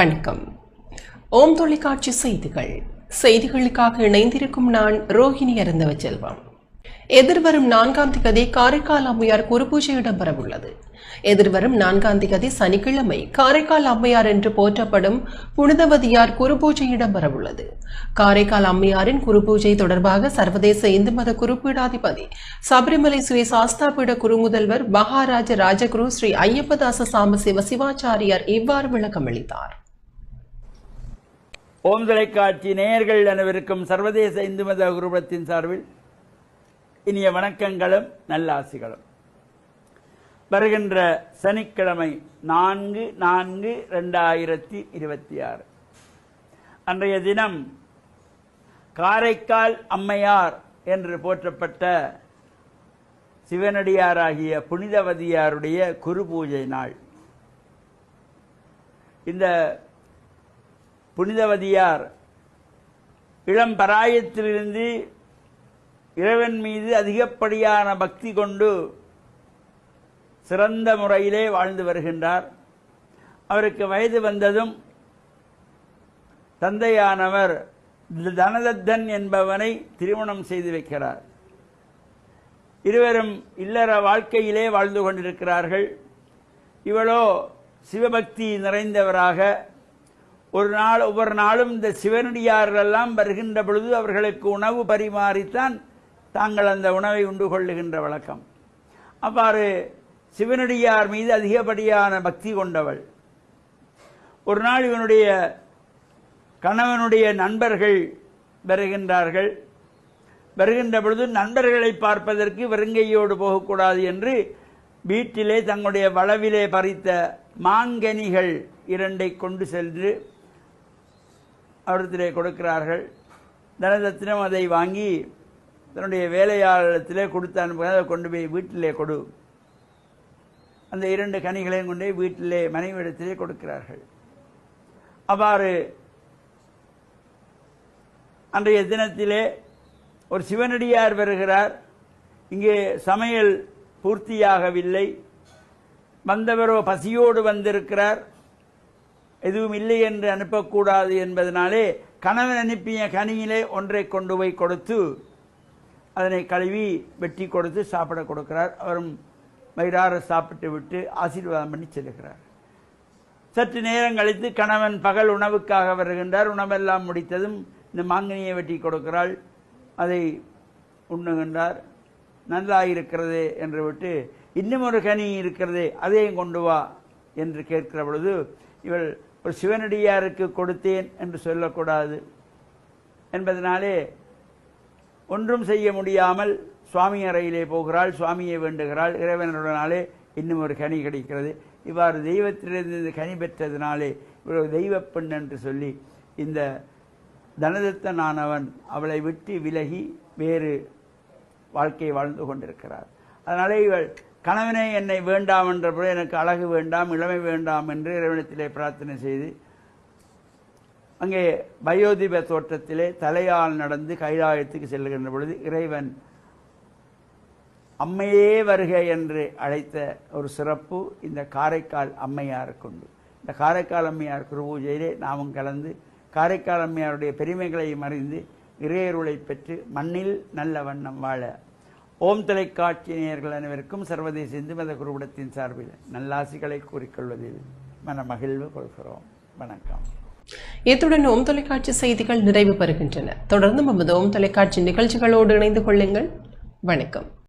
வணக்கம். ஓம் தொலைக்காட்சி செய்திகளுக்காக இணைந்திருக்கும் நான் ரோஹிணி அருந்தவச்செல்வம். எதிர்வரும் 4ஆம் தேதி காரைக்கால் அம்மையார் குருபூஜை இடம்பெறவுள்ளது. எதிர்வரும் 4ஆம் தேதி சனிக்கிழமை காரைக்கால் அம்மையார் என்று போற்றப்படும் புனிதவதியார் குருபூஜை இடம்பெறவுள்ளது. காரைக்கால் அம்மையாரின் குருபூஜை தொடர்பாக சர்வதேச இந்து மத குருபீடாதிபதி சபரிமலை ஸ்ரீ சாஸ்தாபீட குருமுதல்வர் மகாராஜ ராஜகுரு ஸ்ரீ ஐயப்பதாச சாம்பசிவ சிவாச்சாரியார் இவ்வாறு விளக்கமளித்தார். ஓம் தொலைக்காட்சி நேயர்கள் அனைவருக்கும் சர்வதேச இந்து மத குருபத்தின் சார்பில் இனிய வணக்கங்களும் நல்லாசிகளும். வருகின்ற சனிக்கிழமை 4/4/2026 அன்றைய தினம் காரைக்கால் அம்மையார் என்று போற்றப்பட்ட சிவனடியாராகிய புனிதவதியாருடைய குருபூஜை நாள். இந்த புனிதவதியார் இளம் பராயத்திலிருந்து இறைவன் மீது அதிகப்படியான பக்தி கொண்டு சிறந்த முறையிலே வாழ்ந்து வருகின்றார். அவருக்கு வயது வந்ததும் தந்தையானவர் தனதத்தன் என்பவனை திருமணம் செய்து வைக்கிறார். இருவரும் இல்லற வாழ்க்கையிலே வாழ்ந்து கொண்டிருக்கிறார்கள். இவளோ சிவபக்தி நிறைந்தவராக ஒவ்வொரு நாளும் இந்த சிவனடியாரெல்லாம் வருகின்ற பொழுது அவர்களுக்கு உணவு பரிமாறித்தான் தாங்கள் அந்த உணவை உண்டு கொள்ளுகின்ற வழக்கம். அவ்வாறு சிவனடியார் மீது அதிகப்படியான பக்தி கொண்டவள். ஒரு நாள் இவனுடைய கணவனுடைய நண்பர்கள் வருகின்றார்கள். வருகின்ற பொழுது நண்பர்களை பார்ப்பதற்கு வெறுங்கையோடு போகக்கூடாது என்று வீட்டிலே தங்களுடைய வளவிலே பறித்த மாங்கனிகள் 2 கொண்டு சென்று அவரிடத்திலே கொடுக்கிறார்கள். தனதத்தினம் அதை வாங்கி தன்னுடைய வேலையாளத்திலே கொடுத்து அனுப்புகிறார். அதை கொண்டு போய் வீட்டிலே கொடு. அந்த 2 கனிகளையும் கொண்டு வீட்டிலே மனைவிடத்திலே கொடுக்கிறார்கள். அவ்வாறு அன்றைய தினத்திலே ஒரு சிவனடியார் வருகிறார். இங்கே சமையல் பூர்த்தியாகவில்லை. வந்தவரோ பசியோடு வந்திருக்கிறார். எதுவும் இல்லை என்று அனுப்பக்கூடாது என்பதனாலே கணவன் அனுப்பிய கனியிலே ஒன்றை கொண்டு போய் கொடுத்து அதனை கழுவி வெட்டி கொடுத்து சாப்பிட கொடுக்கிறார். அவரும் வயிறார சாப்பிட்டு விட்டு ஆசீர்வாதம் பண்ணி செல்கிறார். சற்று நேரம் கழித்து கணவன் பகல் உணவுக்காக வருகின்றார். உணவெல்லாம் முடித்ததும் இந்த மாங்கனியை வெட்டி கொடுக்கிறாள். அதை உண்ணுகின்றார். நன்றாயிருக்கிறதே என்று விட்டு இன்னும் ஒரு கனி இருக்கிறதே அதையும் கொண்டு வா என்று கேட்கிற பொழுது இவள் ஒரு சிவனடியாருக்கு கொடுத்தேன் என்று சொல்லக்கூடாது என்பதனாலே ஒன்றும் செய்ய முடியாமல் சுவாமி அறையிலே போகிறாள். சுவாமியை வேண்டுகிறாள். இறைவனுடனாலே இன்னும் ஒரு கனி கிடைக்கிறது. இவ்வாறு தெய்வத்திலிருந்து இந்த கனி பெற்றதினாலே இவர் தெய்வ பெண் என்று சொல்லி இந்த தனதத்தனானவன் அவளை விட்டு விலகி வேறு வாழ்க்கையை வாழ்ந்து கொண்டிருக்கிறார். அதனாலே இவள் கணவனே என்னை வேண்டாம் என்ற பொழுது எனக்கு அழகு வேண்டாம், இளமை வேண்டாம் என்று இறைவனத்திலே பிரார்த்தனை செய்து அங்கே வயோதிப தோற்றத்திலே தலையால் நடந்து கைலாயத்துக்கு செல்லுகின்ற பொழுது இறைவன் அம்மையே வருக என்று அழைத்த ஒரு சிறப்பு இந்த காரைக்கால் அம்மையாருக்கு உண்டு. இந்த காரைக்கால் அம்மையார் குருபூஜையிலே நாமும் கலந்து காரைக்கால் அம்மையாருடைய பெருமைகளையும் அறிந்து இறையருளை பெற்று மண்ணில் நல்ல வண்ணம் வாழ ஓம் தொலைக்காட்சி நேயர்கள் அனைவருக்கும் சர்வதேச இந்து மத குருபடத்தின் சார்பில் நல்லாசிகளை கூறிக்கொள்வதில் மன மகிழ்வு கொள்கிறோம். வணக்கம். இத்துடன் ஓம் தொலைக்காட்சி செய்திகள் நிறைவு பெறுகின்றன. தொடர்ந்து நமது ஓம் தொலைக்காட்சி நிகழ்ச்சிகளோடு இணைந்து கொள்ளுங்கள். வணக்கம்.